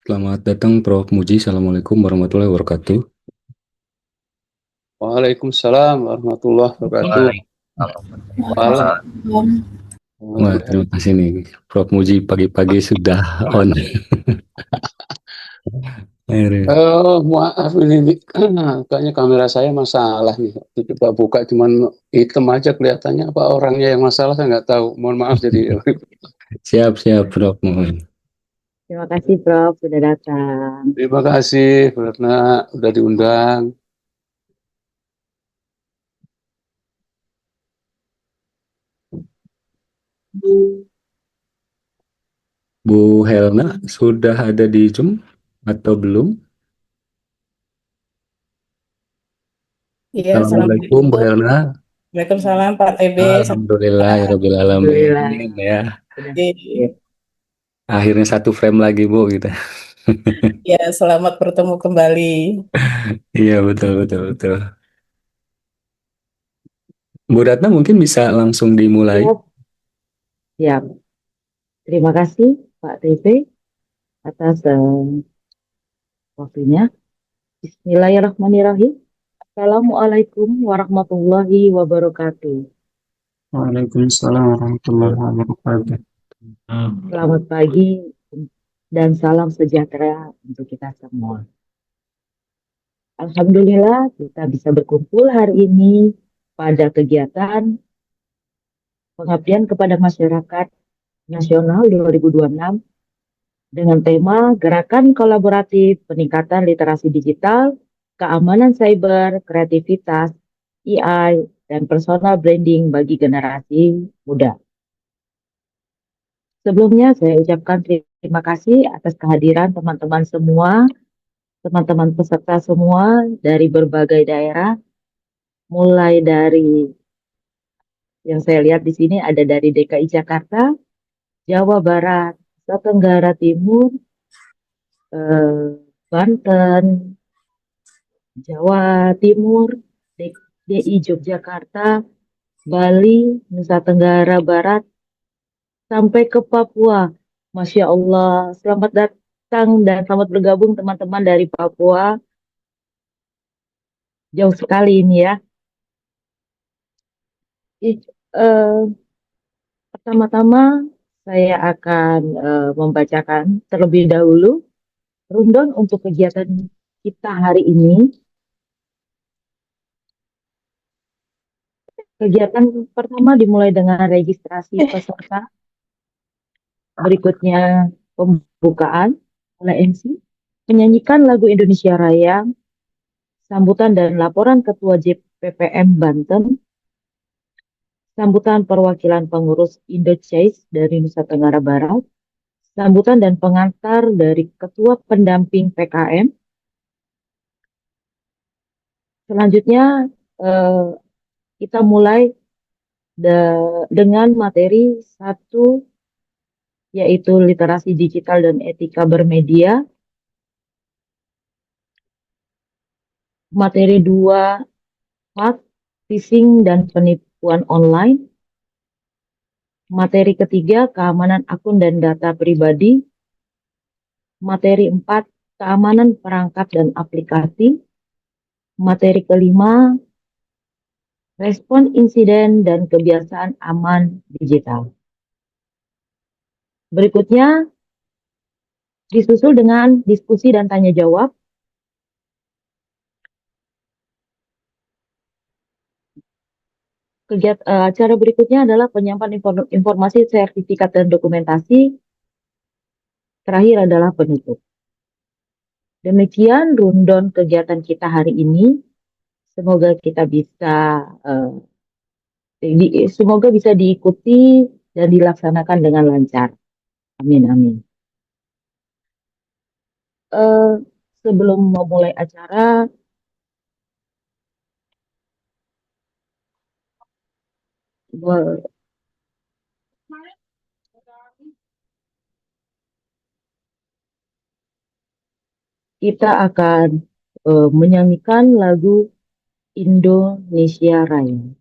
Selamat datang Prof. Muji. Assalamualaikum warahmatullahi wabarakatuh. Waalaikumsalam warahmatullahi wabarakatuh. Malam. Waalaikumsalam. Wah, terima kasih nih Prof. Muji pagi-pagi sudah on. Akhirnya. Maaf ini kayaknya kamera saya masalah nih. Coba buka cuman hitam aja kelihatannya, apa orangnya yang masalah saya nggak tahu. Mohon maaf jadi. Siap-siap Prof. Mohon. Terima kasih Prof sudah datang. Terima kasih karena udah diundang. Bu Helna sudah ada di Zoom atau belum? Iya, Assalamualaikum Bu Assalamualaikum. Helna. Waalaikumsalam Pak TB. Alhamdulillah ya Rabbil Alhamdulillah Alamin ya. sudah Oke. hadir. Akhirnya satu frame lagi Bu gitu. Ya, selamat bertemu kembali. Iya betul betul betul. Bu Ratna mungkin bisa langsung dimulai. Siap, siap. Terima kasih Pak TP atas waktunya. Bismillahirrahmanirrahim. Assalamualaikum warahmatullahi wabarakatuh. Waalaikumsalam warahmatullahi wabarakatuh. Selamat pagi dan salam sejahtera untuk kita semua. Alhamdulillah kita bisa berkumpul hari ini pada kegiatan pengabdian kepada masyarakat nasional 2026 dengan tema Gerakan Kolaboratif Peningkatan Literasi Digital, Keamanan Cyber, Kreativitas, AI, dan Personal Branding bagi generasi muda. Sebelumnya saya ucapkan terima kasih atas kehadiran teman-teman semua, teman-teman peserta semua dari berbagai daerah, mulai dari yang saya lihat di sini ada dari DKI Jakarta, Jawa Barat, Nusa Tenggara Timur, Banten, Jawa Timur, DI Yogyakarta, Bali, Nusa Tenggara Barat, sampai ke Papua. Masya Allah, selamat datang dan selamat bergabung teman-teman dari Papua. Jauh sekali ini ya. Eh, Pertama-tama saya akan membacakan terlebih dahulu rundown untuk kegiatan kita hari ini. Kegiatan pertama dimulai dengan registrasi peserta, berikutnya pembukaan oleh MC, menyanyikan lagu Indonesia Raya, sambutan dan laporan Ketua JPPM Banten, sambutan perwakilan pengurus Indo-Chase dari Nusa Tenggara Barat, sambutan dan pengantar dari Ketua Pendamping PKM. Selanjutnya eh, kita mulai dengan materi satu, yaitu literasi digital dan etika bermedia. Materi dua, phishing dan penipuan online. Materi ketiga, keamanan akun dan data pribadi. Materi empat, keamanan perangkat dan aplikasi. Materi kelima, respon insiden dan kebiasaan aman digital. Berikutnya disusul dengan diskusi dan tanya jawab. Acara berikutnya adalah penyampaian informasi sertifikat dan dokumentasi. Terakhir adalah penutup. Demikian rundown kegiatan kita hari ini. Semoga kita bisa semoga bisa diikuti dan dilaksanakan dengan lancar. Amin amin. Sebelum memulai acara, kita akan menyanyikan lagu Indonesia Raya.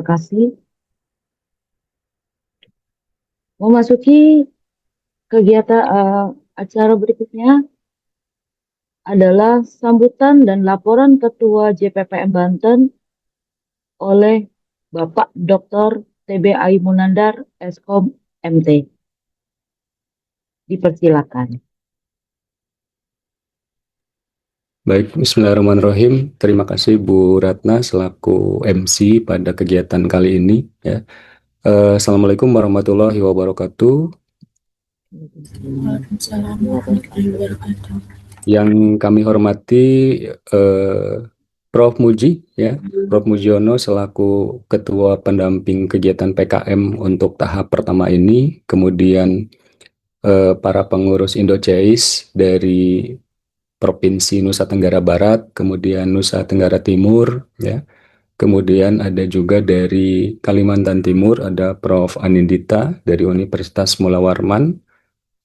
terima kasih. Memasuki kegiatan acara berikutnya adalah sambutan dan laporan Ketua JPPM Banten oleh Bapak Dr. TB Aimunandar, Eskom MT. Dipersilakan. Baik, bismillahirrahmanirrahim. Terima kasih Bu Ratna selaku MC pada kegiatan kali ini. Ya. Assalamualaikum warahmatullahi wabarakatuh. Waalaikumsalam warahmatullahi wabarakatuh. Yang kami hormati Prof. Muji, ya, Prof. Mujiono selaku Ketua Pendamping Kegiatan PKM untuk tahap pertama ini, kemudian para pengurus IndoCEIS dari Provinsi Nusa Tenggara Barat, kemudian Nusa Tenggara Timur, ya. Kemudian ada juga dari Kalimantan Timur, ada Prof. Anindita dari Universitas Mula Warman,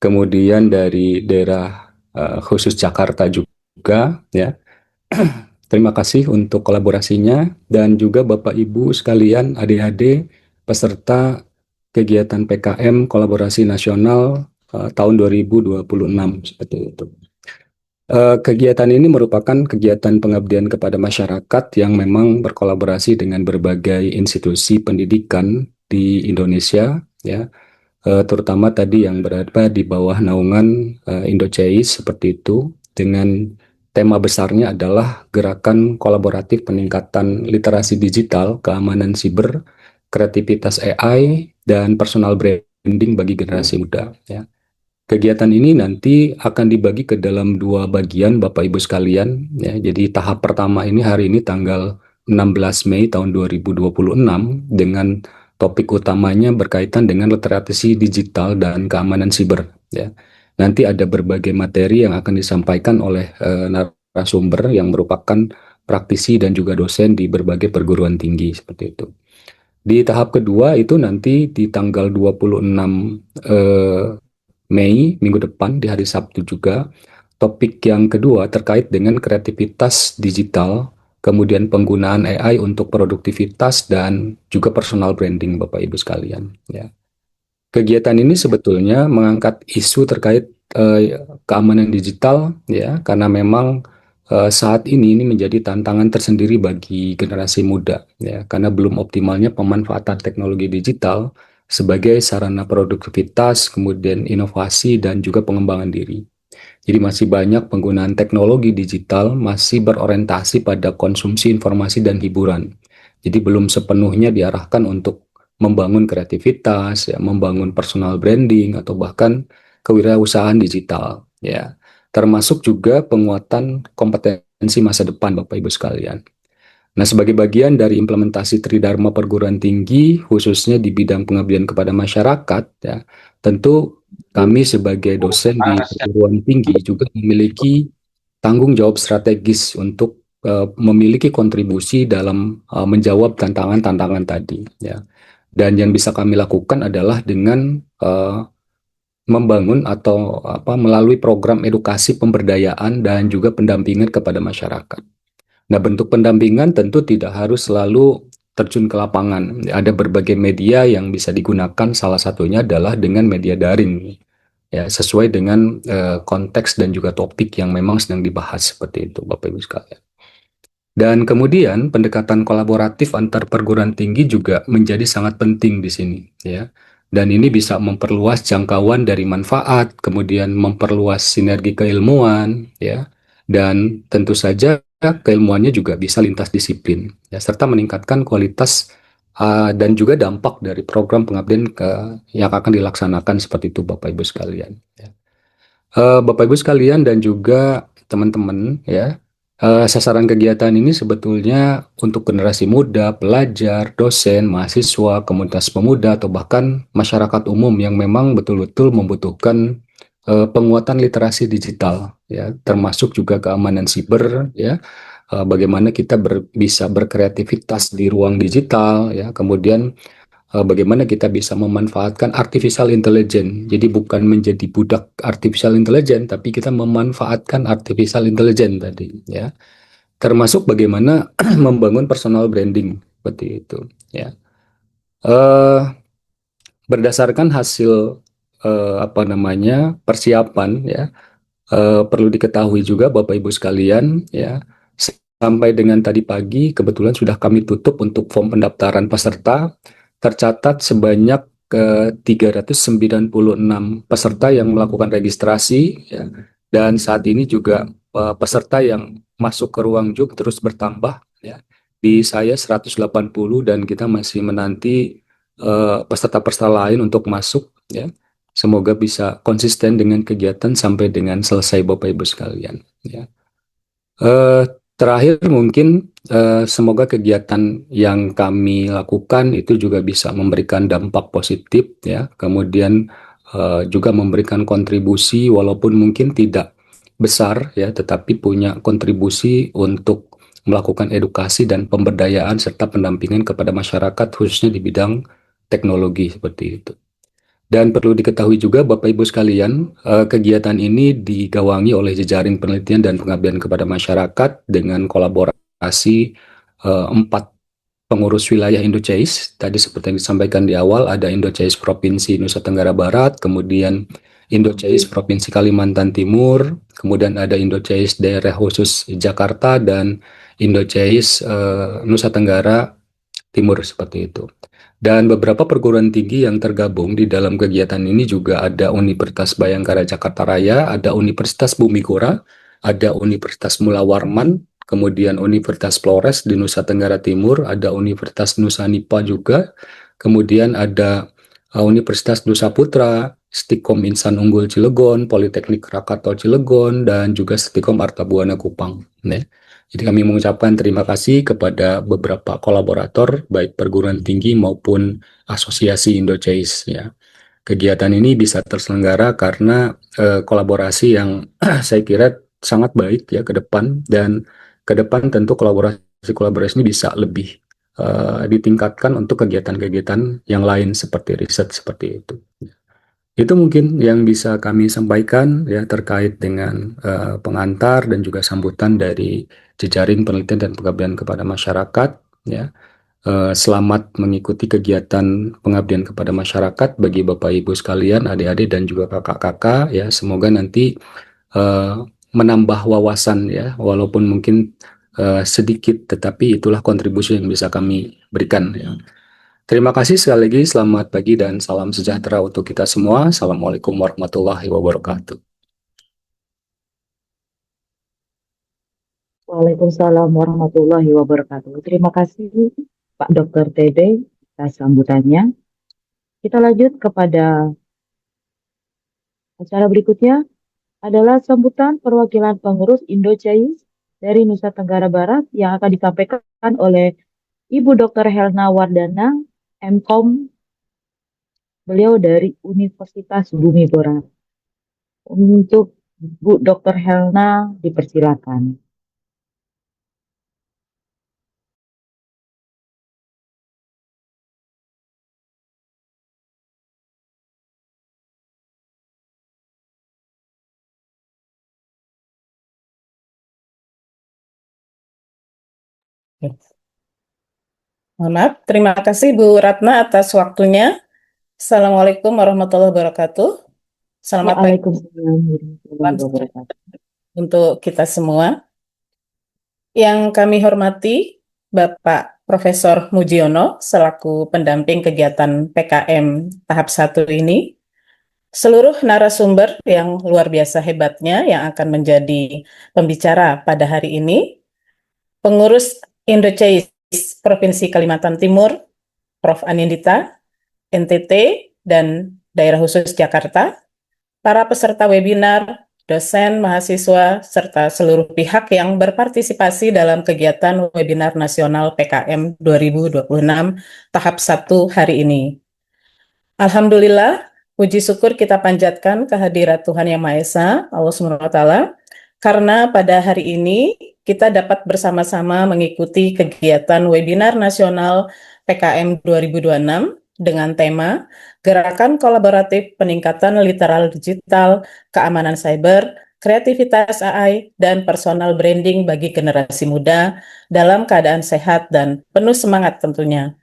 kemudian dari daerah khusus Jakarta juga, ya. Terima kasih untuk kolaborasinya dan juga Bapak Ibu sekalian, adik-adik peserta kegiatan PKM Kolaborasi Nasional tahun 2026 seperti itu. Kegiatan ini merupakan kegiatan pengabdian kepada masyarakat yang memang berkolaborasi dengan berbagai institusi pendidikan di Indonesia, ya, terutama tadi yang berada di bawah naungan IndoCEIS seperti itu, dengan tema besarnya adalah gerakan kolaboratif peningkatan literasi digital, keamanan siber, kreativitas AI, dan personal branding bagi generasi muda, ya. Kegiatan ini nanti akan dibagi ke dalam dua bagian Bapak Ibu sekalian, ya. Jadi tahap pertama ini hari ini tanggal 16 Mei tahun 2026 dengan topik utamanya berkaitan dengan literasi digital dan keamanan siber, ya. Nanti ada berbagai materi yang akan disampaikan oleh narasumber yang merupakan praktisi dan juga dosen di berbagai perguruan tinggi seperti itu. Di tahap kedua itu nanti di tanggal 26 Mei, minggu depan, di hari Sabtu juga, topik yang kedua terkait dengan kreativitas digital, kemudian penggunaan AI untuk produktivitas dan juga personal branding, Bapak Ibu sekalian, ya. Kegiatan ini sebetulnya mengangkat isu terkait keamanan digital, ya, karena memang saat ini menjadi tantangan tersendiri bagi generasi muda, ya, karena belum optimalnya pemanfaatan teknologi digital sebagai sarana produktivitas, kemudian inovasi dan juga pengembangan diri. Jadi masih banyak penggunaan teknologi digital masih berorientasi pada konsumsi informasi dan hiburan. Jadi belum sepenuhnya diarahkan untuk membangun kreativitas, ya, membangun personal branding atau bahkan kewirausahaan digital, ya. Termasuk juga penguatan kompetensi masa depan, Bapak Ibu sekalian. Nah, sebagai bagian dari implementasi Tridharma perguruan tinggi, khususnya di bidang pengabdian kepada masyarakat, ya, tentu kami sebagai dosen di perguruan tinggi juga memiliki tanggung jawab strategis untuk memiliki kontribusi dalam menjawab tantangan-tantangan tadi, ya. Dan yang bisa kami lakukan adalah dengan membangun atau melalui program edukasi pemberdayaan dan juga pendampingan kepada masyarakat. Nah, bentuk pendampingan tentu tidak harus selalu terjun ke lapangan. Ada berbagai media yang bisa digunakan, salah satunya adalah dengan media daring, ya, sesuai dengan konteks dan juga topik yang memang sedang dibahas seperti itu, Bapak Ibu sekalian. Dan kemudian pendekatan kolaboratif antar perguruan tinggi juga menjadi sangat penting di sini, ya. Dan ini bisa memperluas jangkauan dari manfaat, kemudian memperluas sinergi keilmuan, ya. Dan tentu saja keilmuannya juga bisa lintas disiplin, ya, serta meningkatkan kualitas dan juga dampak dari program pengabdian yang akan dilaksanakan seperti itu, Bapak Ibu sekalian, ya. Bapak Ibu sekalian dan juga teman-teman, ya, sasaran kegiatan ini sebetulnya untuk generasi muda, pelajar, dosen, mahasiswa, komunitas pemuda, atau bahkan masyarakat umum yang memang betul-betul membutuhkan penguatan literasi digital, ya, termasuk juga keamanan siber, ya, bagaimana kita bisa berkreativitas di ruang digital, ya, kemudian bagaimana kita bisa memanfaatkan artificial intelligence. Jadi bukan menjadi budak artificial intelligence, tapi kita memanfaatkan artificial intelligence tadi, ya. Termasuk bagaimana membangun personal branding seperti itu, ya. Eh, Berdasarkan hasil persiapan ya, perlu diketahui juga Bapak Ibu sekalian ya, sampai dengan tadi pagi kebetulan sudah kami tutup untuk form pendaftaran peserta. Tercatat sebanyak 396 peserta yang melakukan registrasi ya. Dan saat ini juga peserta yang masuk ke ruang JUP terus bertambah ya. Di saya 180 dan kita masih menanti peserta-peserta lain untuk masuk ya. Semoga bisa konsisten dengan kegiatan sampai dengan selesai Bapak Ibu sekalian ya. Eh, Terakhir mungkin semoga kegiatan yang kami lakukan itu juga bisa memberikan dampak positif ya, kemudian juga memberikan kontribusi walaupun mungkin tidak besar ya, tetapi punya kontribusi untuk melakukan edukasi dan pemberdayaan serta pendampingan kepada masyarakat khususnya di bidang teknologi seperti itu. Dan perlu diketahui juga Bapak Ibu sekalian, kegiatan ini digawangi oleh jejaring penelitian dan pengabdian kepada masyarakat dengan kolaborasi 4 pengurus wilayah IndoChase. Tadi seperti yang disampaikan di awal, ada IndoChase Provinsi Nusa Tenggara Barat, kemudian IndoChase Provinsi Kalimantan Timur, kemudian ada IndoChase Daerah Khusus Jakarta, dan IndoChase Nusa Tenggara Timur seperti itu. Dan beberapa perguruan tinggi yang tergabung di dalam kegiatan ini juga ada Universitas Bayangkara Jakarta Raya, ada Universitas Bumi Gora, ada Universitas Mula Warman, kemudian Universitas Flores di Nusa Tenggara Timur, ada Universitas Nusa Nipa juga, kemudian ada Universitas Nusa Putra, Stikom Insan Unggul Cilegon, Politeknik Krakatau Cilegon, dan juga Stikom Artabuana Kupang. Jadi kami mengucapkan terima kasih kepada beberapa kolaborator, baik perguruan tinggi maupun asosiasi IndoChase ya. Kegiatan ini bisa terselenggara karena kolaborasi yang saya kira sangat baik ya ke depan, dan ke depan tentu kolaborasi ini bisa lebih ditingkatkan untuk kegiatan-kegiatan yang lain seperti riset seperti itu. Itu mungkin yang bisa kami sampaikan ya terkait dengan pengantar dan juga sambutan dari jejaring penelitian dan pengabdian kepada masyarakat ya. Selamat mengikuti kegiatan pengabdian kepada masyarakat bagi Bapak Ibu sekalian, adik-adik dan juga kakak-kakak ya. Semoga nanti menambah wawasan ya, walaupun mungkin sedikit, tetapi itulah kontribusi yang bisa kami berikan ya. Terima kasih sekali lagi, selamat pagi dan salam sejahtera untuk kita semua. Assalamualaikum warahmatullahi wabarakatuh. Waalaikumsalam warahmatullahi wabarakatuh. Terima kasih Pak Dr. TD atas sambutannya. Kita lanjut kepada acara berikutnya adalah sambutan perwakilan pengurus IndoChase dari Nusa Tenggara Barat yang akan disampaikan oleh Ibu Dr. Helna Wardana, MKom, beliau dari Universitas Bumi Gora. Untuk Bu Dr. Helna dipersilakan. Mohon maaf, terima kasih Bu Ratna atas waktunya. Assalamualaikum warahmatullahi wabarakatuh. Selamat pagi Waalaikumsalam warahmatullahi wabarakatuh. untuk kita semua. Yang kami hormati Bapak Profesor Mujiono selaku pendamping kegiatan PKM tahap 1 ini, seluruh narasumber yang luar biasa hebatnya yang akan menjadi pembicara pada hari ini, pengurus IndoChase Provinsi Kalimantan Timur, Prof. Anindita, NTT, dan Daerah Khusus Jakarta, para peserta webinar, dosen, mahasiswa, serta seluruh pihak yang berpartisipasi dalam kegiatan webinar nasional PKM 2026 tahap 1 hari ini. Alhamdulillah, puji syukur kita panjatkan kehadirat Tuhan Yang Maha Esa, Allah SWT, karena pada hari ini kita dapat bersama-sama mengikuti kegiatan webinar nasional PKM 2026 dengan tema Gerakan Kolaboratif Peningkatan Literal Digital, Keamanan Cyber, Kreativitas AI, dan Personal Branding bagi generasi muda dalam keadaan sehat dan penuh semangat tentunya.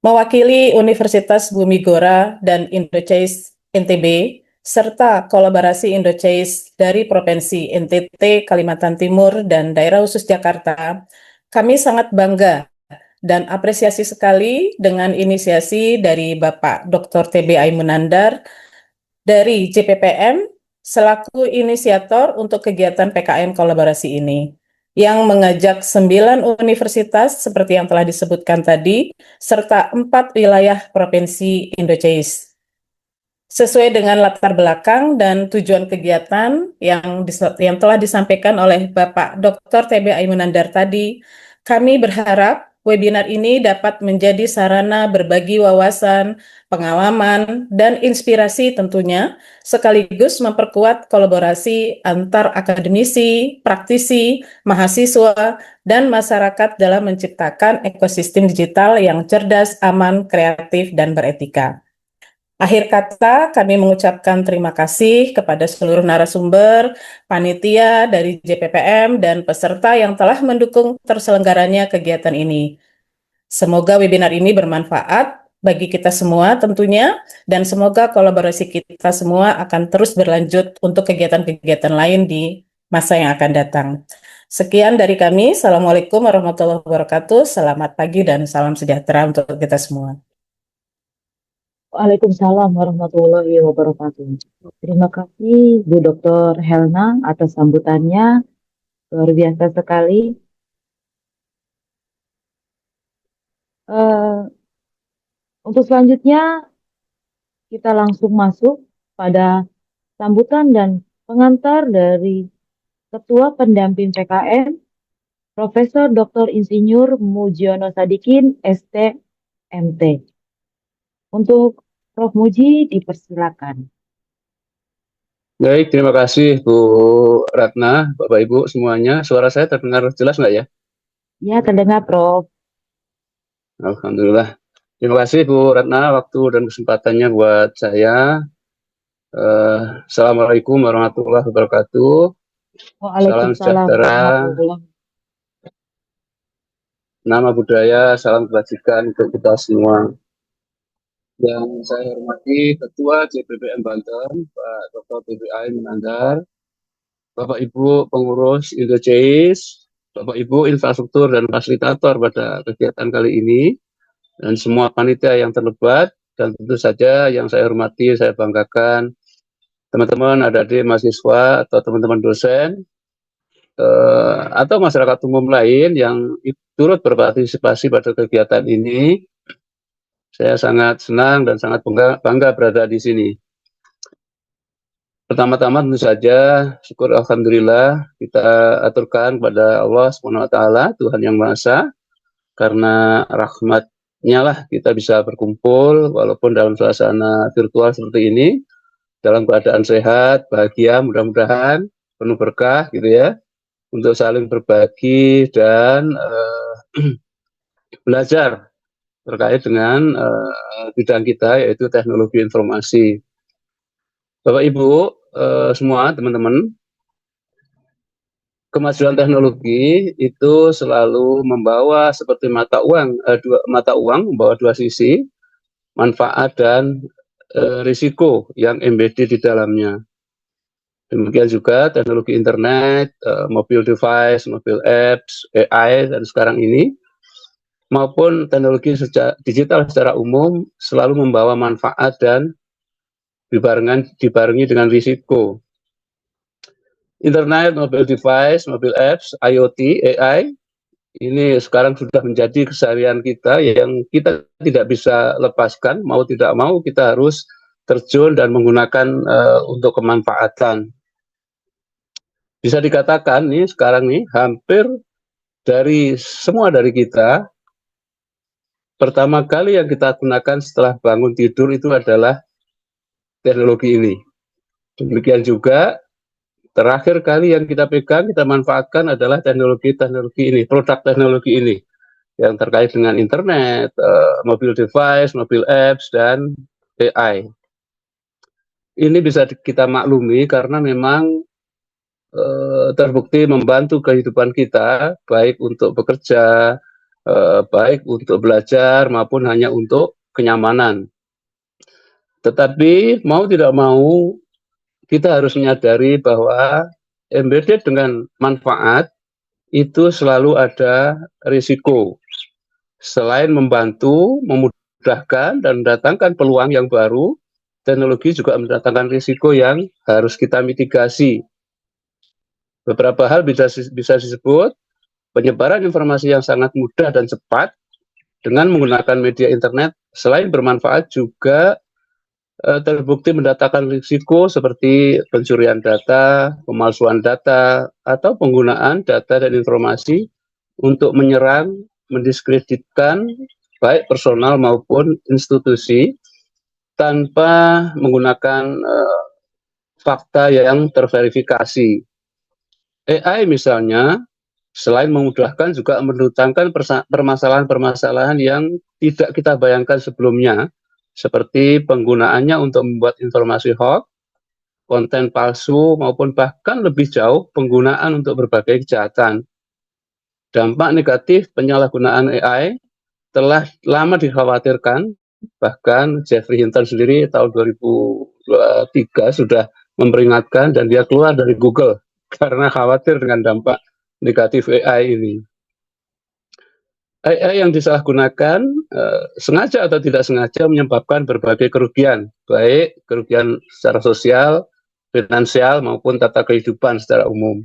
mewakili Universitas Bumi Gora dan Indochase NTB, serta kolaborasi Indochase dari Provinsi NTT, Kalimantan Timur, dan Daerah Khusus Jakarta, kami sangat bangga dan apresiasi sekali dengan inisiasi dari Bapak Dr. TB Aimunandar dari JPPM selaku inisiator untuk kegiatan PKM kolaborasi ini, yang mengajak 9 universitas seperti yang telah disebutkan tadi, serta 4 wilayah provinsi Indochase. Sesuai dengan latar belakang dan tujuan kegiatan yang telah disampaikan oleh Bapak Dr. TB Aimunandar tadi, kami berharap webinar ini dapat menjadi sarana berbagi wawasan, pengalaman, dan inspirasi tentunya, sekaligus memperkuat kolaborasi antar akademisi, praktisi, mahasiswa, dan masyarakat dalam menciptakan ekosistem digital yang cerdas, aman, kreatif, dan beretika. Akhir kata, kami mengucapkan terima kasih kepada seluruh narasumber, panitia dari JPPM, dan peserta yang telah mendukung terselenggaranya kegiatan ini. Semoga webinar ini bermanfaat bagi kita semua tentunya, dan semoga kolaborasi kita semua akan terus berlanjut untuk kegiatan-kegiatan lain di masa yang akan datang. Sekian dari kami. Assalamualaikum warahmatullahi wabarakatuh. Selamat pagi dan salam sejahtera untuk kita semua. Waalaikumsalam warahmatullahi wabarakatuh. Terima kasih Bu Dr. Helna atas sambutannya. Luar biasa sekali. Untuk selanjutnya, kita langsung masuk pada sambutan dan pengantar dari Ketua Pendamping PKM, Profesor Dr. Insinyur Mujiono Sadikin, ST, MT. Untuk Prof. Muji, dipersilakan. Baik, terima kasih Bu Ratna, Bapak Ibu semuanya. Suara saya terdengar jelas nggak ya? Ya, terdengar Prof. Alhamdulillah. Terima kasih Bu Ratna waktu dan kesempatannya buat saya. Assalamualaikum warahmatullahi wabarakatuh. Salam Waalaikumsalam sejahtera, warahmatullahi. nama budaya, salam kebajikan untuk kita semua. Yang saya hormati Ketua JPPM Banten, Pak Dr. TB Aimunandar, Bapak Ibu pengurus Indochase, Bapak Ibu infrastruktur dan fasilitator pada kegiatan kali ini, dan semua panitia yang terlibat, dan tentu saja yang saya hormati, saya banggakan, teman-teman adik-adik mahasiswa atau teman-teman dosen, atau masyarakat umum lain yang turut berpartisipasi pada kegiatan ini. Saya sangat senang dan sangat bangga berada di sini. Pertama-tama tentu saja syukur alhamdulillah kita aturkan kepada Allah SWT, Tuhan Yang Maha Esa, karena rahmat-Nya lah kita bisa berkumpul walaupun dalam suasana virtual seperti ini, dalam keadaan sehat, bahagia, mudah-mudahan penuh berkah gitu ya, untuk saling berbagi dan belajar terkait dengan bidang kita, yaitu teknologi informasi. Bapak Ibu semua teman-teman, kemajuan teknologi itu selalu membawa seperti mata uang membawa dua sisi, manfaat dan risiko yang embedded di dalamnya. Demikian juga teknologi internet, mobile device, mobile apps, AI dan sekarang ini, maupun teknologi digital secara umum selalu membawa manfaat dan dibarengi dengan risiko. Internet, mobile device, mobile apps, IoT, AI, ini sekarang sudah menjadi keseharian kita yang kita tidak bisa lepaskan, mau tidak mau kita harus terjun dan menggunakan untuk kemanfaatan. Bisa dikatakan nih sekarang nih hampir semua dari kita, pertama kali yang kita gunakan setelah bangun tidur itu adalah teknologi ini. Demikian juga terakhir kali yang kita pegang, kita manfaatkan adalah teknologi ini, produk teknologi ini yang terkait dengan internet, mobile device, mobile apps, dan AI. Ini bisa kita maklumi karena memang terbukti membantu kehidupan kita, baik untuk bekerja, baik untuk belajar maupun hanya untuk kenyamanan. Tetapi mau tidak mau kita harus menyadari bahwa embedded dengan manfaat itu selalu ada risiko. Selain membantu, memudahkan, dan mendatangkan peluang yang baru, teknologi juga mendatangkan risiko yang harus kita mitigasi. Beberapa hal bisa disebut penyebaran informasi yang sangat mudah dan cepat dengan menggunakan media internet selain bermanfaat juga terbukti mendatangkan risiko seperti pencurian data, pemalsuan data, atau penggunaan data dan informasi untuk menyerang, mendiskreditkan baik personal maupun institusi tanpa menggunakan fakta yang terverifikasi. AI misalnya, selain memudahkan juga mendatangkan permasalahan-permasalahan yang tidak kita bayangkan sebelumnya, seperti penggunaannya untuk membuat informasi hoax, konten palsu, maupun bahkan lebih jauh penggunaan untuk berbagai kejahatan. Dampak negatif penyalahgunaan AI telah lama dikhawatirkan, bahkan Jeffrey Hinton sendiri tahun 2003 sudah memperingatkan dan dia keluar dari Google karena khawatir dengan dampak negatif AI ini. AI yang disalahgunakan sengaja atau tidak sengaja menyebabkan berbagai kerugian, baik kerugian secara sosial, finansial, maupun tata kehidupan secara umum.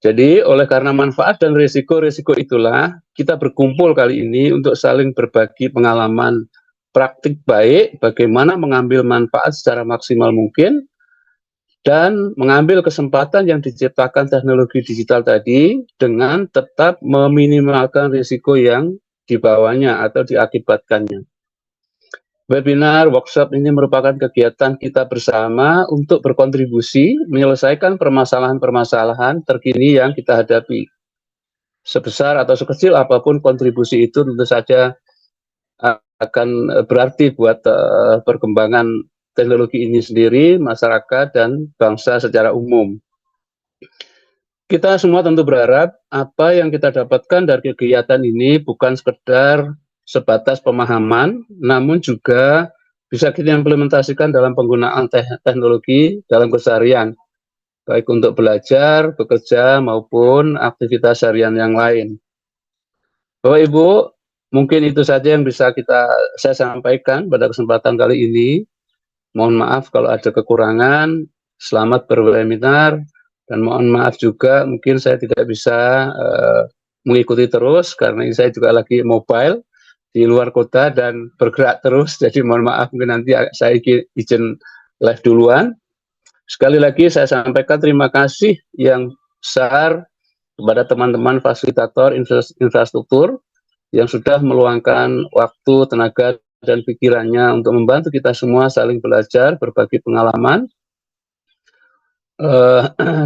Jadi, oleh karena manfaat dan risiko-risiko itulah, kita berkumpul kali ini untuk saling berbagi pengalaman praktik baik, bagaimana mengambil manfaat secara maksimal mungkin, dan mengambil kesempatan yang diciptakan teknologi digital tadi dengan tetap meminimalkan risiko yang dibawanya atau diakibatkannya. Webinar, workshop ini merupakan kegiatan kita bersama untuk berkontribusi menyelesaikan permasalahan-permasalahan terkini yang kita hadapi. Sebesar atau sekecil apapun kontribusi itu tentu saja akan berarti buat perkembangan teknologi ini sendiri, masyarakat, dan bangsa secara umum. Kita semua tentu berharap apa yang kita dapatkan dari kegiatan ini bukan sekedar sebatas pemahaman, namun juga bisa kita implementasikan dalam penggunaan teknologi dalam keseharian, baik untuk belajar, bekerja, maupun aktivitas harian yang lain. Bapak Ibu, mungkin itu saja yang bisa saya sampaikan pada kesempatan kali ini. Mohon maaf kalau ada kekurangan. Selamat berwebinar, dan mohon maaf juga mungkin saya tidak bisa mengikuti terus karena ini saya juga lagi mobile di luar kota dan bergerak terus. Jadi mohon maaf, mungkin nanti saya izin live duluan. Sekali lagi saya sampaikan terima kasih yang besar kepada teman-teman fasilitator infrastruktur yang sudah meluangkan waktu, tenaga, dan pikirannya untuk membantu kita semua saling belajar, berbagi pengalaman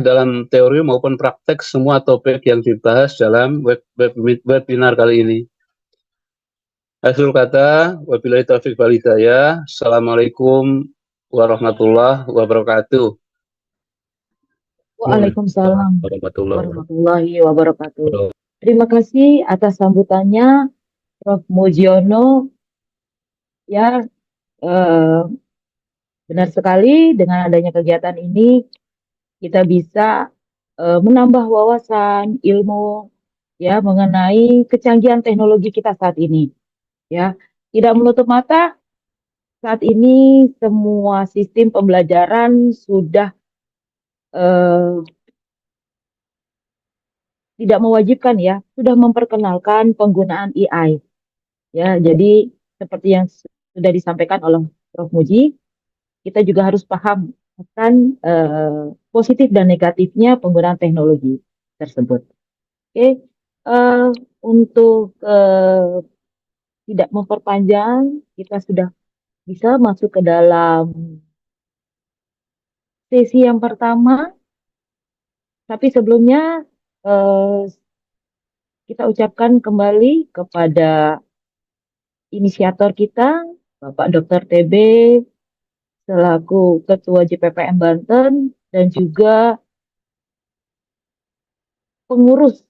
dalam teori maupun praktek semua topik yang dibahas dalam webinar kali ini. Akhirul kata, wabillahi taufiq wal hidayah. Assalamualaikum warahmatullahi wabarakatuh. Waalaikumsalam Warahmatullahi warahmatullahi wabarakatuh. Terima kasih atas sambutannya, Prof. Mujiono. Ya, benar sekali dengan adanya kegiatan ini kita bisa menambah wawasan ilmu ya mengenai kecanggihan teknologi kita saat ini. Ya, tidak menutup mata saat ini semua sistem pembelajaran sudah tidak mewajibkan ya, sudah memperkenalkan penggunaan AI. Ya, jadi seperti yang sudah disampaikan oleh Prof. Muji, kita juga harus paham akan positif dan negatifnya penggunaan teknologi tersebut. Oke, untuk tidak memperpanjang, kita sudah bisa masuk ke dalam sesi yang pertama. Tapi sebelumnya kita ucapkan kembali kepada inisiator kita, Bapak Dr. TB, selaku Ketua JPPM Banten, dan juga pengurus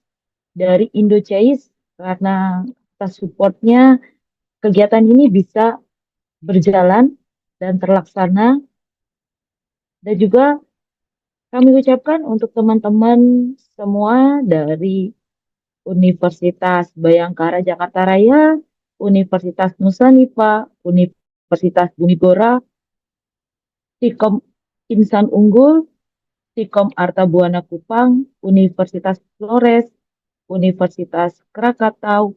dari Indochase karena atas supportnya kegiatan ini bisa berjalan dan terlaksana. Dan juga kami ucapkan untuk teman-teman semua dari Universitas Bayangkara Jakarta Raya, Universitas Nusa Nipa, Universitas Bumi Gora, Sikom Insan Unggul, Sikom Arta Buana Kupang, Universitas Flores, Universitas Krakatau,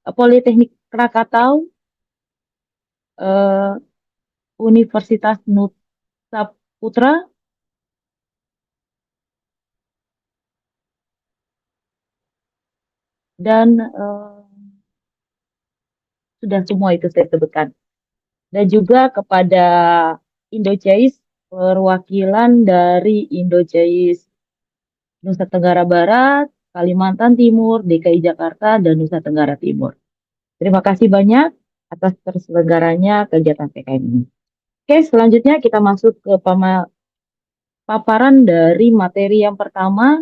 Politeknik Krakatau, eh, Universitas Nusa Putra, dan sudah semua itu saya sebutkan. Dan juga kepada Indochase, perwakilan dari Indochase Nusa Tenggara Barat, Kalimantan Timur, DKI Jakarta, dan Nusa Tenggara Timur. Terima kasih banyak atas terselenggaranya kegiatan PKM ini. Oke, selanjutnya kita masuk ke paparan dari materi yang pertama,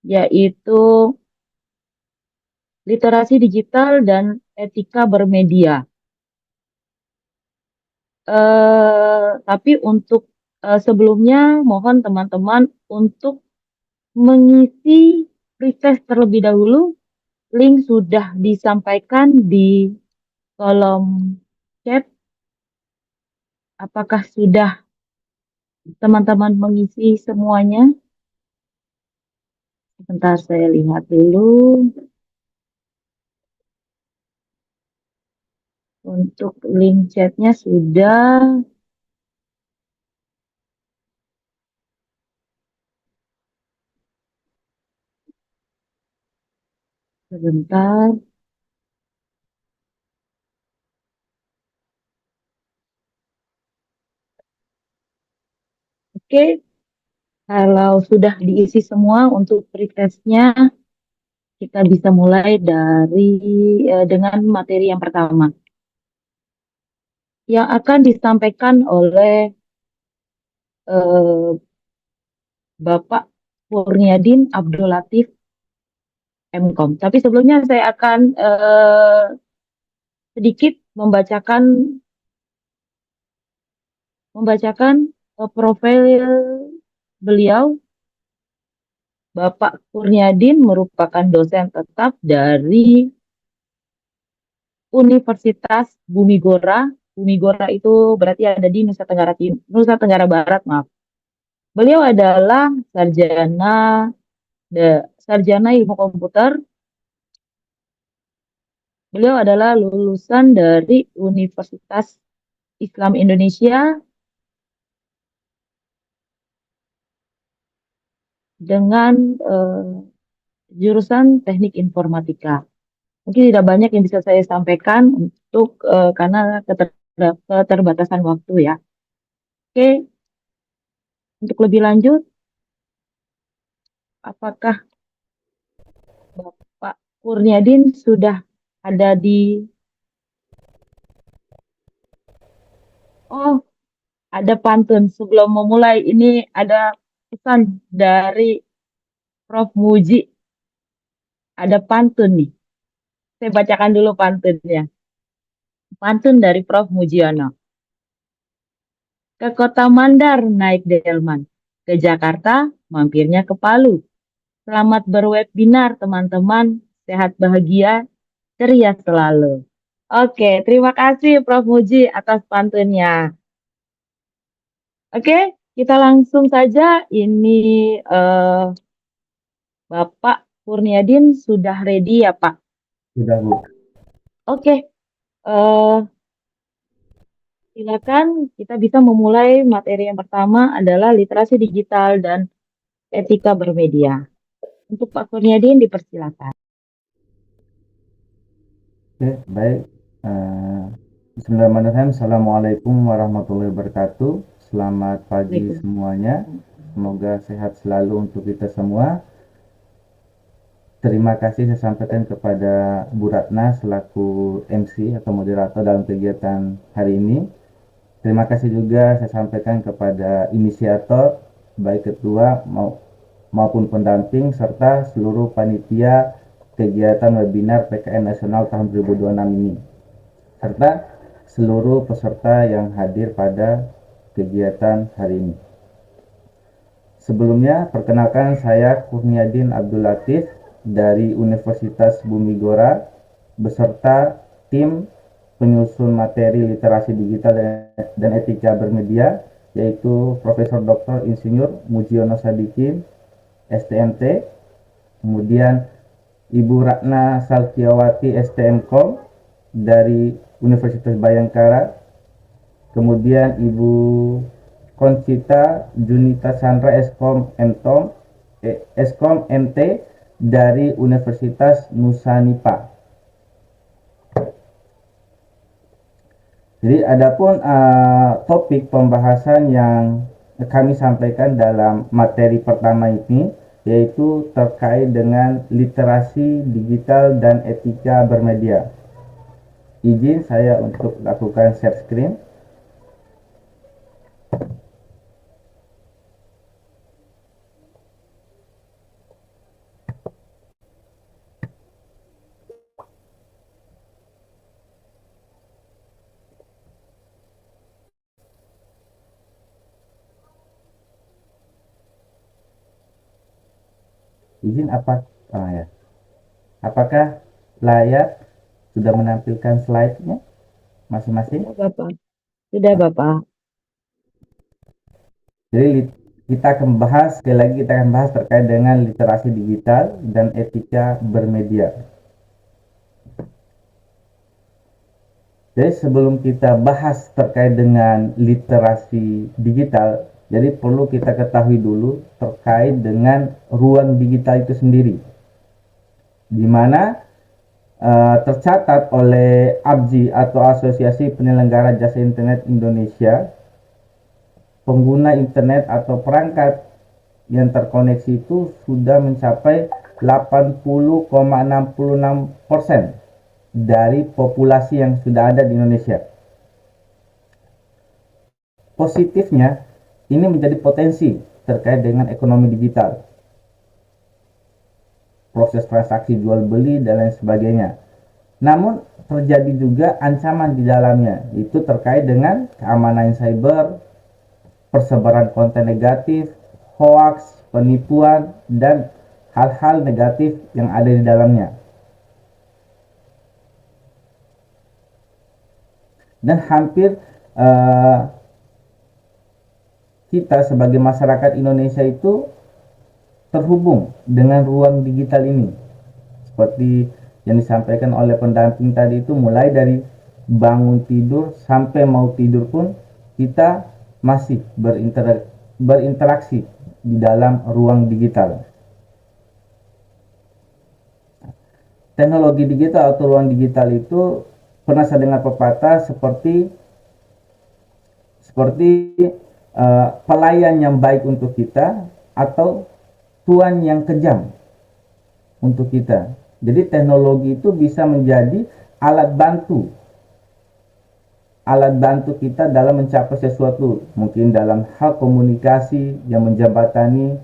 yaitu literasi digital dan etika bermedia. Tapi untuk sebelumnya mohon teman-teman untuk mengisi pretest terlebih dahulu. Link sudah disampaikan di kolom chat. Apakah sudah teman-teman mengisi semuanya? Sebentar saya lihat dulu. Untuk link chatnya sudah. Sebentar. Oke, kalau sudah diisi semua untuk pretestnya, kita bisa mulai dengan materi yang pertama. Yang akan disampaikan oleh Bapak Kurniadin Abdul Latif MKOM. Tapi sebelumnya saya akan sedikit membacakan profil beliau. Bapak Kurniadin merupakan dosen tetap dari Universitas Bumi Gora. Bumi Gora itu berarti ada di Nusa Tenggara Barat, maaf. Beliau adalah sarjana ilmu komputer. Beliau adalah lulusan dari Universitas Islam Indonesia dengan jurusan Teknik Informatika. Mungkin tidak banyak yang bisa saya sampaikan karena keterbatasan waktu ya. Oke, untuk lebih lanjut, apakah Bapak Kurniadin sudah ada di... Oh, ada pantun. Sebelum memulai, ini ada pesan dari Prof. Muji. Ada pantun nih. Saya bacakan dulu pantunnya. Pantun dari Prof. Mujiono. Ke Kota Mandar naik delman. Ke Jakarta mampirnya ke Palu. Selamat berwebinar teman-teman. Sehat bahagia, ceria selalu. Oke, terima kasih Prof. Muji atas pantunnya. Oke, kita langsung saja. Ini Bapak Kurniadin sudah ready ya Pak? Sudah, Bu. Oke, silakan kita bisa memulai materi yang pertama adalah literasi digital dan etika bermedia. Untuk Pak Kurniadin dipersilakan. Oke, baik. Bismillahirrahmanirrahim. Assalamualaikum warahmatullahi wabarakatuh. Selamat pagi semuanya. Semoga sehat selalu untuk kita semua. Terima kasih saya sampaikan kepada Bu Ratna selaku MC atau moderator dalam kegiatan hari ini. Terima kasih juga saya sampaikan kepada inisiator, baik ketua maupun pendamping serta seluruh panitia kegiatan webinar PKM Nasional tahun 2026 ini, serta seluruh peserta yang hadir pada kegiatan hari ini. Sebelumnya, perkenalkan saya Kurniadin Abdul Latif dari Universitas Bumi Gora beserta tim penyusun materi literasi digital dan etika bermedia, yaitu Profesor Dr. Insinyur Mujiono Sadikin, STMT, kemudian Ibu Ratna Salkiawati, STMkom dari Universitas Bayangkara, kemudian Ibu Concita Junita Sandra, Eskom MT dari Universitas Nusa Nipa. Jadi adapun topik pembahasan yang kami sampaikan dalam materi pertama ini yaitu terkait dengan literasi digital dan etika bermedia. Izin saya untuk lakukan share screen. Izin apakah layar sudah menampilkan slide-nya masing-masing? Bapak. Sudah, Bapak. Jadi kita akan bahas, sekali lagi kita akan bahas terkait dengan literasi digital dan etika bermedia. Jadi sebelum kita bahas terkait dengan literasi digital, jadi perlu kita ketahui dulu terkait dengan ruang digital itu sendiri, di mana tercatat oleh ABJI atau Asosiasi Penyelenggara Jasa Internet Indonesia, pengguna internet atau perangkat yang terkoneksi itu sudah mencapai 80,66% dari populasi yang sudah ada di Indonesia. Positifnya, ini menjadi potensi terkait dengan ekonomi digital, proses transaksi jual beli dan lain sebagainya. Namun terjadi juga ancaman di dalamnya, itu terkait dengan keamanan cyber, persebaran konten negatif, hoaks, penipuan, dan hal-hal negatif yang ada di dalamnya. Dan hampir kita sebagai masyarakat Indonesia itu terhubung dengan ruang digital ini. Seperti yang disampaikan oleh pendamping tadi itu, mulai dari bangun tidur sampai mau tidur pun kita masih berinteraksi di dalam ruang digital. Teknologi digital atau ruang digital itu pernah saya dengar pepatah seperti pelayan yang baik untuk kita atau tuan yang kejam untuk kita. Jadi teknologi itu bisa menjadi alat bantu kita dalam mencapai sesuatu, mungkin dalam hal komunikasi yang menjembatani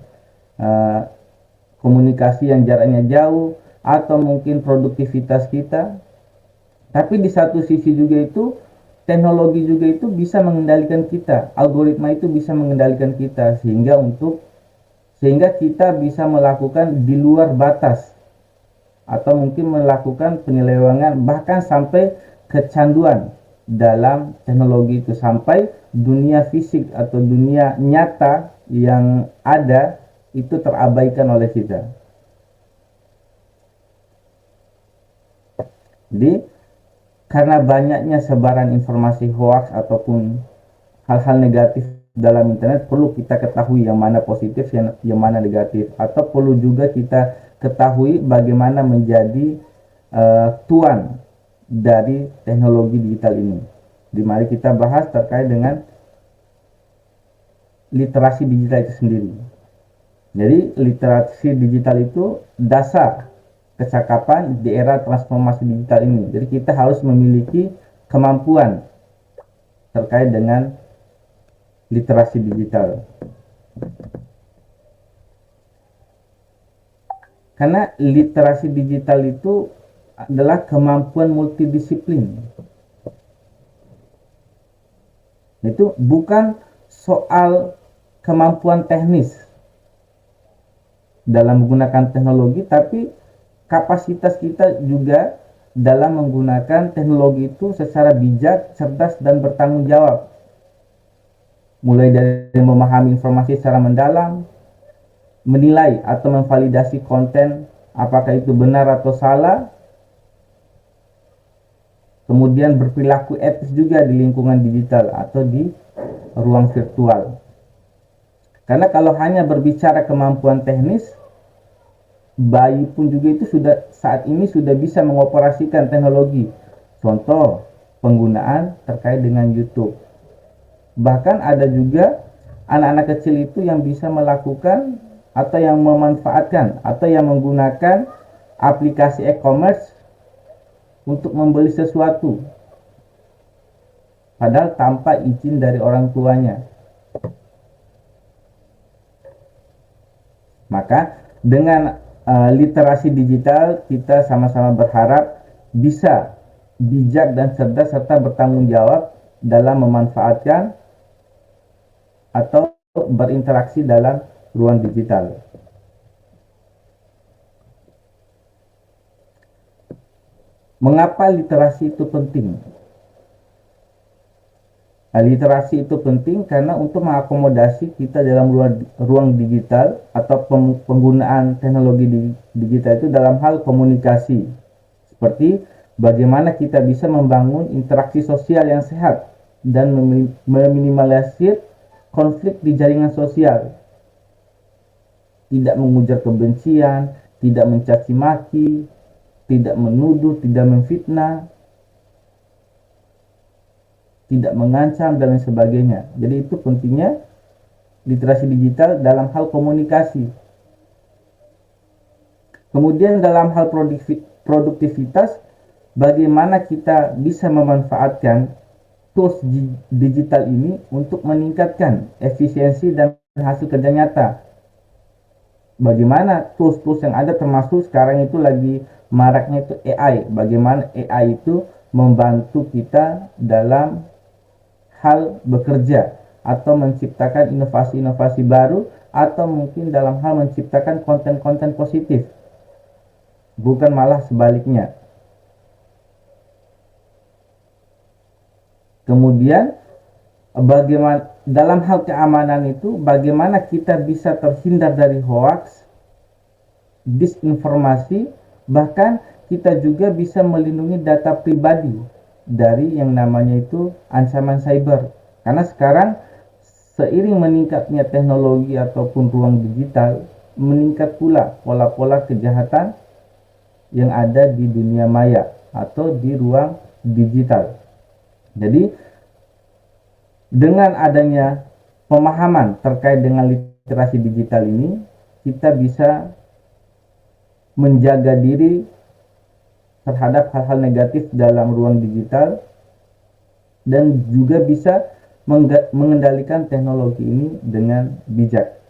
komunikasi yang jaraknya jauh, atau mungkin produktivitas kita. Tapi di satu sisi juga itu teknologi juga itu bisa mengendalikan kita, algoritma itu bisa mengendalikan kita sehingga kita bisa melakukan di luar batas atau mungkin melakukan penyelewengan, bahkan sampai kecanduan dalam teknologi itu, sampai dunia fisik atau dunia nyata yang ada itu terabaikan oleh kita. Jadi karena banyaknya sebaran informasi hoaks ataupun hal-hal negatif dalam internet, perlu kita ketahui yang mana positif, yang mana negatif, atau perlu juga kita ketahui bagaimana menjadi tuan dari teknologi digital ini. Di mari kita bahas terkait dengan literasi digital itu sendiri. Jadi literasi digital itu dasar kecakapan di era transformasi digital ini. Jadi kita harus memiliki kemampuan terkait dengan literasi digital. Karena literasi digital itu adalah kemampuan multidisiplin. Itu bukan soal kemampuan teknis dalam menggunakan teknologi, tapi kapasitas kita juga dalam menggunakan teknologi itu secara bijak, cerdas, dan bertanggung jawab. Mulai dari memahami informasi secara mendalam, menilai atau memvalidasi konten apakah itu benar atau salah, kemudian berperilaku etis juga di lingkungan digital atau di ruang virtual. Karena kalau hanya berbicara kemampuan teknis, bayi pun juga itu saat ini sudah bisa mengoperasikan teknologi. Contoh penggunaan terkait dengan YouTube. Bahkan ada juga anak-anak kecil itu yang bisa melakukan atau yang memanfaatkan atau yang menggunakan aplikasi e-commerce untuk membeli sesuatu, padahal tanpa izin dari orang tuanya. Maka dengan literasi digital kita sama-sama berharap bisa bijak dan cerdas serta bertanggung jawab dalam memanfaatkan atau berinteraksi dalam ruang digital. Mengapa literasi itu penting? Literasi itu penting karena untuk mengakomodasi kita dalam ruang digital atau penggunaan teknologi digital itu dalam hal komunikasi. Seperti bagaimana kita bisa membangun interaksi sosial yang sehat dan meminimalisir konflik di jaringan sosial. Tidak mengujar kebencian, tidak mencaci maki, tidak menuduh, tidak memfitnah, tidak mengancam, dan lain sebagainya. Jadi itu pentingnya literasi digital dalam hal komunikasi. Kemudian dalam hal produktivitas, bagaimana kita bisa memanfaatkan tools digital ini untuk meningkatkan efisiensi dan hasil kerja nyata. Bagaimana tools-tools yang ada, termasuk sekarang itu lagi maraknya itu AI. Bagaimana AI itu membantu kita dalam hal bekerja atau menciptakan inovasi-inovasi baru, atau mungkin dalam hal menciptakan konten-konten positif, bukan malah sebaliknya. Kemudian bagaimana dalam hal keamanan itu, bagaimana kita bisa terhindar dari hoaks, disinformasi, bahkan kita juga bisa melindungi data pribadi dari yang namanya itu ancaman cyber. Karena sekarang seiring meningkatnya teknologi ataupun ruang digital, meningkat pula pola-pola kejahatan yang ada di dunia maya atau di ruang digital. Jadi dengan adanya pemahaman terkait dengan literasi digital ini, kita bisa menjaga diri terhadap hal-hal negatif dalam ruang digital dan juga bisa mengendalikan teknologi ini dengan bijak.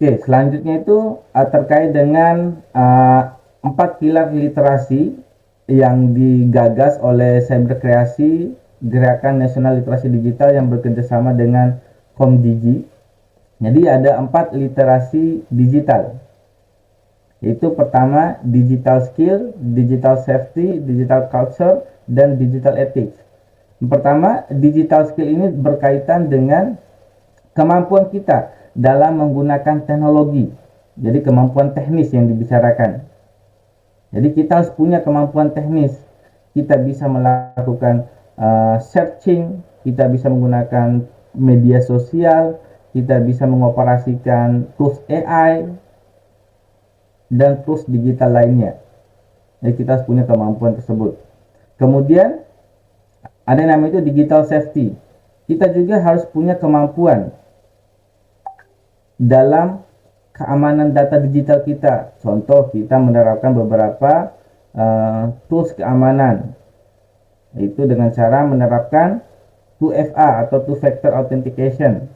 Oke, selanjutnya itu terkait dengan 4 pilar literasi yang digagas oleh Cyberkreasi, Gerakan Nasional Literasi Digital yang bekerjasama dengan Komdigi. Jadi ada 4 literasi digital, yaitu pertama digital skill, digital safety, digital culture, dan digital ethics. Yang pertama, digital skill ini berkaitan dengan kemampuan kita dalam menggunakan teknologi. Jadi kemampuan teknis yang dibicarakan. Jadi kita harus punya kemampuan teknis. Kita bisa melakukan searching, kita bisa menggunakan media sosial, kita bisa mengoperasikan tools AI dan tools digital lainnya. Jadi kita harus punya kemampuan tersebut. Kemudian ada yang namanya itu digital safety. Kita juga harus punya kemampuan dalam keamanan data digital kita. Contoh, kita menerapkan beberapa tools keamanan, yaitu dengan cara menerapkan 2FA atau two factor authentication,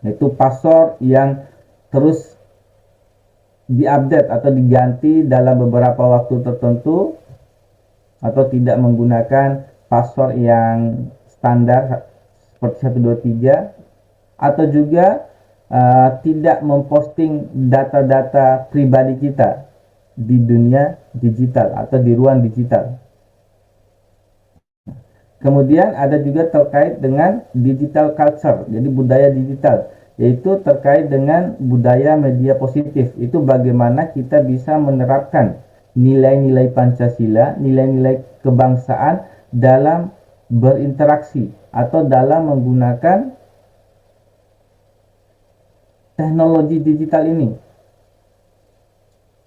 yaitu password yang terus diupdate atau diganti dalam beberapa waktu tertentu, atau tidak menggunakan password yang standar seperti 123, atau juga tidak memposting data-data pribadi kita di dunia digital atau di ruang digital. Kemudian ada juga terkait dengan digital culture, jadi budaya digital, yaitu terkait dengan budaya media positif. Itu bagaimana kita bisa menerapkan nilai-nilai Pancasila, nilai-nilai kebangsaan dalam berinteraksi atau dalam menggunakan teknologi digital ini.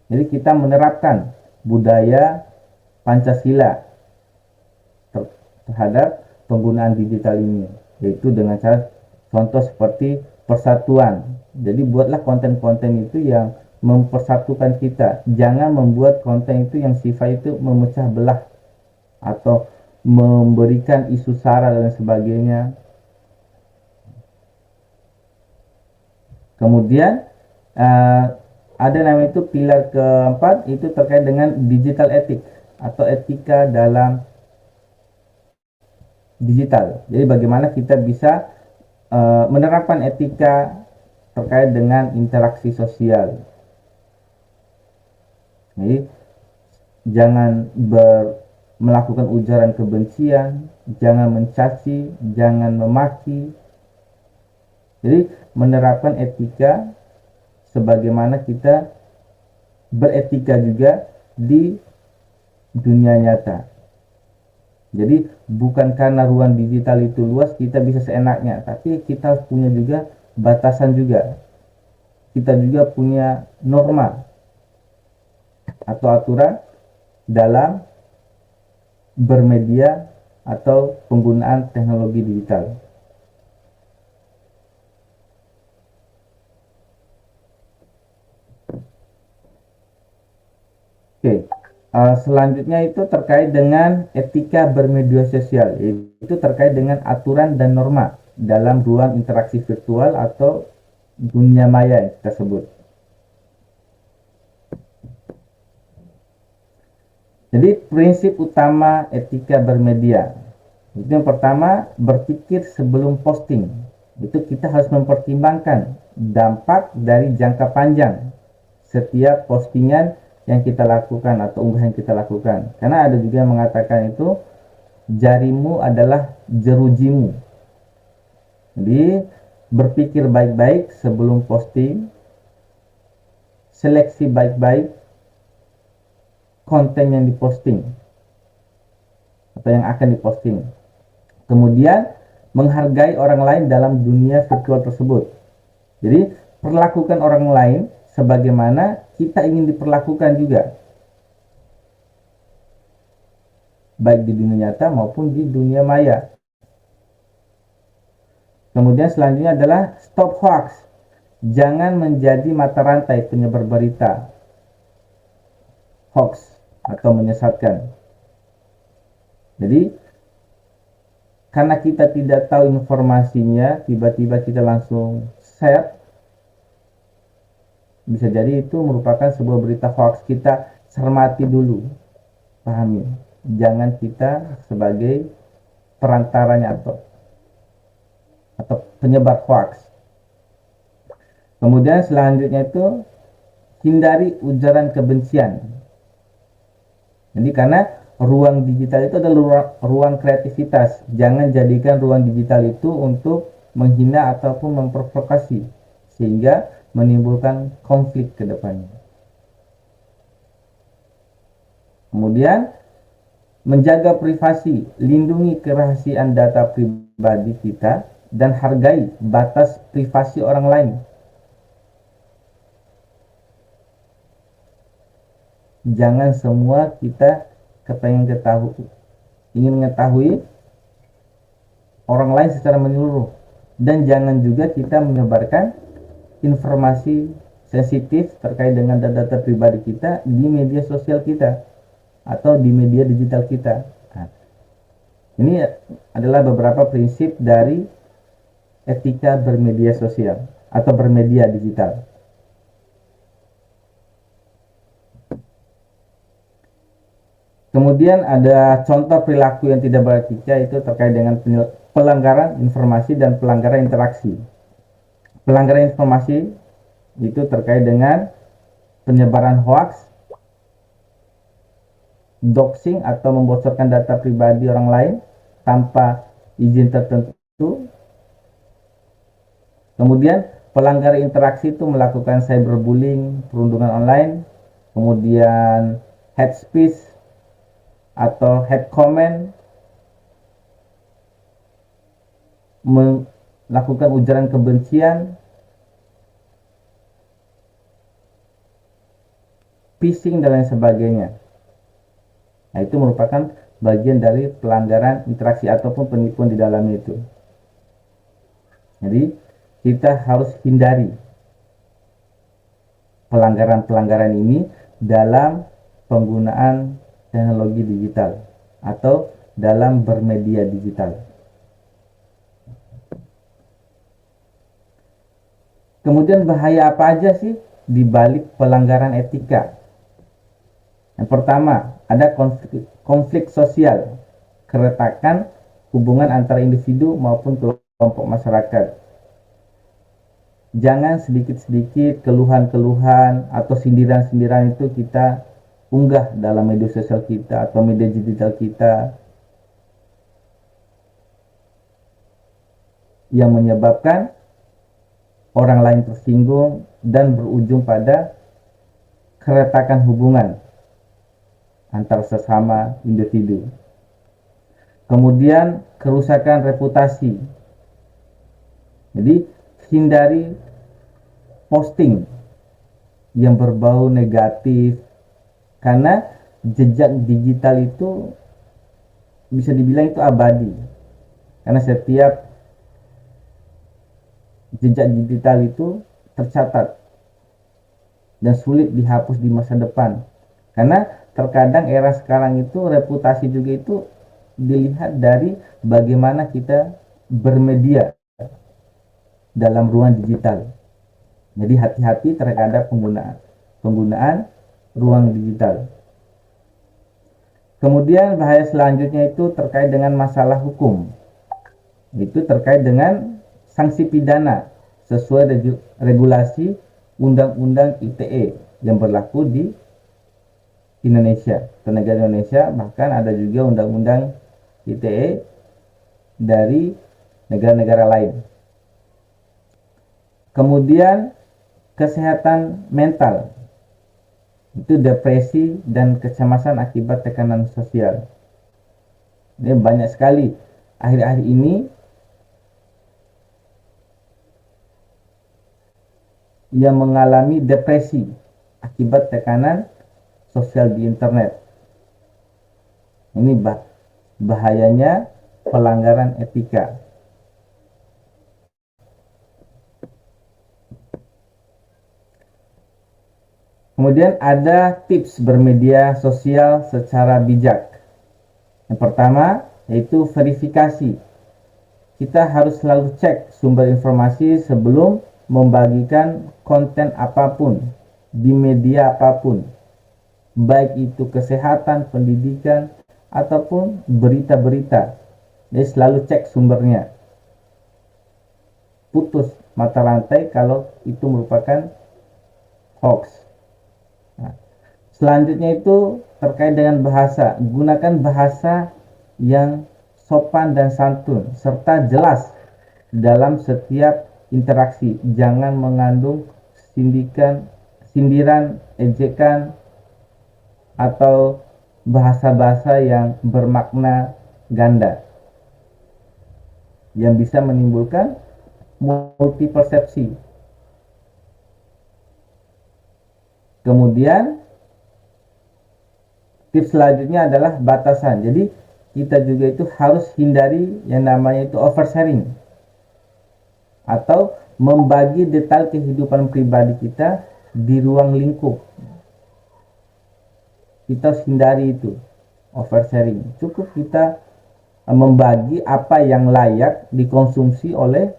Jadi kita menerapkan budaya Pancasila terhadap penggunaan digital ini, yaitu dengan cara contoh seperti persatuan. Jadi buatlah konten-konten itu yang mempersatukan kita, jangan membuat konten itu yang sifat itu memecah belah atau memberikan isu sara dan sebagainya. Kemudian ada namanya itu pilar keempat, itu terkait dengan digital ethics atau etika dalam digital. Jadi bagaimana kita bisa menerapkan etika terkait dengan interaksi sosial. Jadi jangan melakukan ujaran kebencian, jangan mencaci, jangan memaki. Jadi menerapkan etika sebagaimana kita beretika juga di dunia nyata. Jadi bukan karena ruang digital itu luas kita bisa seenaknya, tapi kita punya juga batasan juga. Kita juga punya norma atau aturan dalam bermedia atau penggunaan teknologi digital. Oke. Selanjutnya itu terkait dengan etika bermedia sosial, yaitu terkait dengan aturan dan norma dalam ruang interaksi virtual atau dunia maya yang kita sebut. Jadi prinsip utama etika bermedia, itu yang pertama, berpikir sebelum posting. Itu kita harus mempertimbangkan dampak dari jangka panjang setiap postingan yang kita lakukan atau unggahan yang kita lakukan. Karena ada juga yang mengatakan itu jarimu adalah jerujimu. Jadi berpikir baik-baik sebelum posting, seleksi baik-baik konten yang diposting atau yang akan diposting. Kemudian menghargai orang lain dalam dunia virtual tersebut. Jadi perlakukan orang lain sebagaimana kita ingin diperlakukan juga, baik di dunia nyata maupun di dunia maya. Kemudian selanjutnya adalah stop hoax. Jangan menjadi mata rantai penyebar berita hoax atau menyesatkan. Jadi karena kita tidak tahu informasinya, tiba-tiba kita langsung share, bisa jadi itu merupakan sebuah berita hoax. Kita cermati dulu, pahami. Jangan kita sebagai perantaranya atau penyebar hoax. Kemudian selanjutnya itu hindari ujaran kebencian. Jadi karena ruang digital itu adalah ruang kreativitas. Jangan jadikan ruang digital itu untuk menghina ataupun memprovokasi, sehingga menimbulkan konflik ke depannya. Kemudian menjaga privasi, lindungi kerahasiaan data pribadi kita dan hargai batas privasi orang lain. Jangan semua kita ingin mengetahui orang lain secara menyeluruh, dan jangan juga kita menyebarkan informasi sensitif terkait dengan data-data pribadi kita di media sosial kita atau di media digital kita. Nah, Ini adalah beberapa prinsip dari etika bermedia sosial atau bermedia digital. Kemudian ada contoh perilaku yang tidak beretika, itu terkait dengan pelanggaran informasi dan pelanggaran interaksi. Pelanggaran informasi itu terkait dengan penyebaran hoaks, doxing atau membocorkan data pribadi orang lain tanpa izin tertentu. Kemudian pelanggaran interaksi itu melakukan cyberbullying, perundungan online, kemudian hate speech atau hate comment, melakukan ujaran kebencian, phishing dan lain sebagainya. Nah, itu merupakan bagian dari pelanggaran interaksi ataupun penipuan di dalamnya itu. Jadi kita harus hindari pelanggaran-pelanggaran ini dalam penggunaan teknologi digital atau dalam bermedia digital. Kemudian bahaya apa aja sih di balik pelanggaran etika? Yang pertama, ada konflik sosial, keretakan hubungan antara individu maupun kelompok masyarakat. Jangan sedikit-sedikit keluhan-keluhan atau sindiran-sindiran itu kita unggah dalam media sosial kita atau media digital kita, yang menyebabkan orang lain tersinggung dan berujung pada keretakan hubungan antar sesama individu. Kemudian kerusakan reputasi. Jadi hindari posting yang berbau negatif, karena jejak digital itu bisa dibilang itu abadi. Karena setiap jejak digital itu tercatat dan sulit dihapus di masa depan. Karena terkadang era sekarang itu reputasi juga itu dilihat dari bagaimana kita bermedia dalam ruang digital. Jadi hati-hati terhadap penggunaan ruang digital. Kemudian bahaya selanjutnya itu terkait dengan masalah hukum. Itu terkait dengan sanksi pidana sesuai regulasi Undang-Undang ITE yang berlaku di Indonesia, atau negara Indonesia. Bahkan ada juga Undang-Undang ITE dari negara-negara lain. Kemudian kesehatan mental, itu depresi dan kecemasan akibat tekanan sosial. Ini banyak sekali akhir-akhir ini yang mengalami depresi akibat tekanan sosial di internet. Ini bahayanya pelanggaran etika. Kemudian ada tips bermedia sosial secara bijak. Yang pertama yaitu verifikasi. Kita harus selalu cek sumber informasi sebelum membagikan konten apapun di media apapun, baik itu kesehatan, pendidikan, ataupun berita-berita. Jadi selalu cek sumbernya. Putus mata rantai kalau itu merupakan hoax. Nah, selanjutnya itu terkait dengan bahasa. Gunakan bahasa yang sopan dan santun serta jelas dalam setiap interaksi. Jangan mengandung sindiran, ejekan, atau bahasa-bahasa yang bermakna ganda yang bisa menimbulkan multi persepsi. Kemudian tips selanjutnya adalah batasan. Jadi kita juga itu harus hindari yang namanya itu oversharing atau membagi detail kehidupan pribadi kita di ruang lingkup. Kita harus hindari itu oversharing. Cukup kita membagi apa yang layak dikonsumsi oleh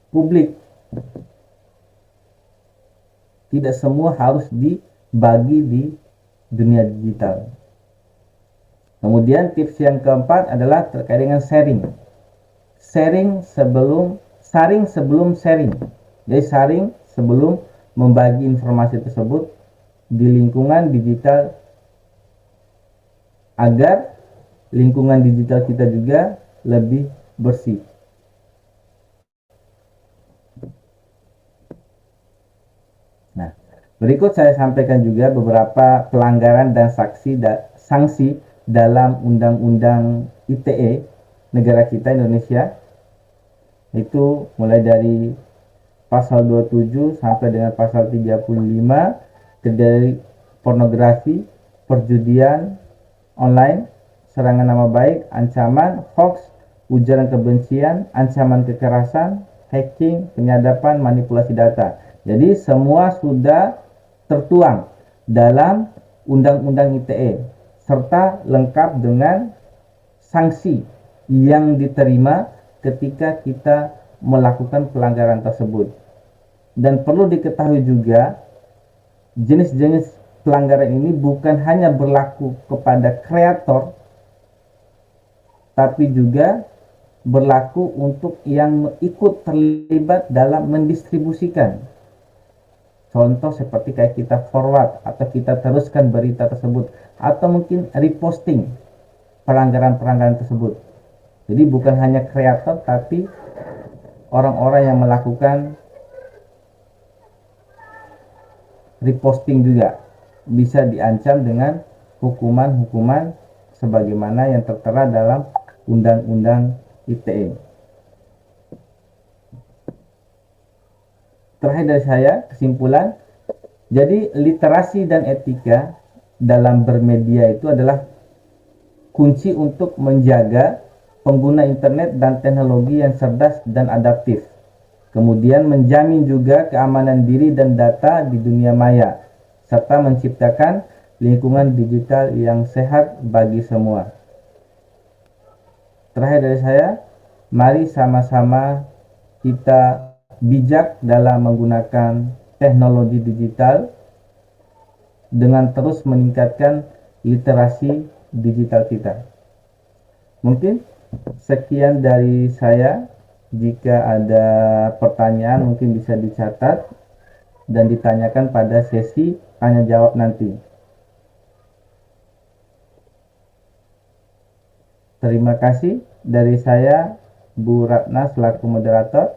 publik. Tidak semua harus dibagi di dunia digital. Kemudian tips yang keempat adalah terkait dengan sharing. Saring sebelum sharing. Jadi saring sebelum membagi informasi tersebut di lingkungan digital agar lingkungan digital kita juga lebih bersih. Nah, berikut saya sampaikan juga beberapa pelanggaran dan sanksi dalam Undang-Undang ITE negara kita Indonesia. Itu mulai dari pasal 27 sampai dengan pasal 35 dari pornografi, perjudian online, serangan nama baik, ancaman, hoax, ujaran kebencian, ancaman kekerasan, hacking, penyadapan, manipulasi data. Jadi semua sudah tertuang dalam Undang-Undang ITE serta lengkap dengan sanksi yang diterima ketika kita melakukan pelanggaran tersebut. Dan perlu diketahui juga, jenis-jenis pelanggaran ini bukan hanya berlaku kepada kreator, tapi juga berlaku untuk yang ikut terlibat dalam mendistribusikan. Contoh seperti kayak kita forward atau kita teruskan berita tersebut, atau mungkin reposting pelanggaran-pelanggaran tersebut. Jadi bukan hanya kreator, tapi orang-orang yang melakukan reposting juga bisa diancam dengan hukuman-hukuman sebagaimana yang tertera dalam Undang-Undang ITE. Terakhir dari saya, kesimpulan. Jadi literasi dan etika dalam bermedia itu adalah kunci untuk menjaga pengguna internet dan teknologi yang cerdas dan adaptif. Kemudian menjamin juga keamanan diri dan data di dunia maya, serta menciptakan lingkungan digital yang sehat bagi semua. Terakhir dari saya, mari sama-sama kita bijak dalam menggunakan teknologi digital dengan terus meningkatkan literasi digital kita. Mungkin sekian dari saya. Jika ada pertanyaan mungkin bisa dicatat dan ditanyakan pada sesi tanya jawab nanti. Terima kasih dari saya, Bu Ratna selaku moderator.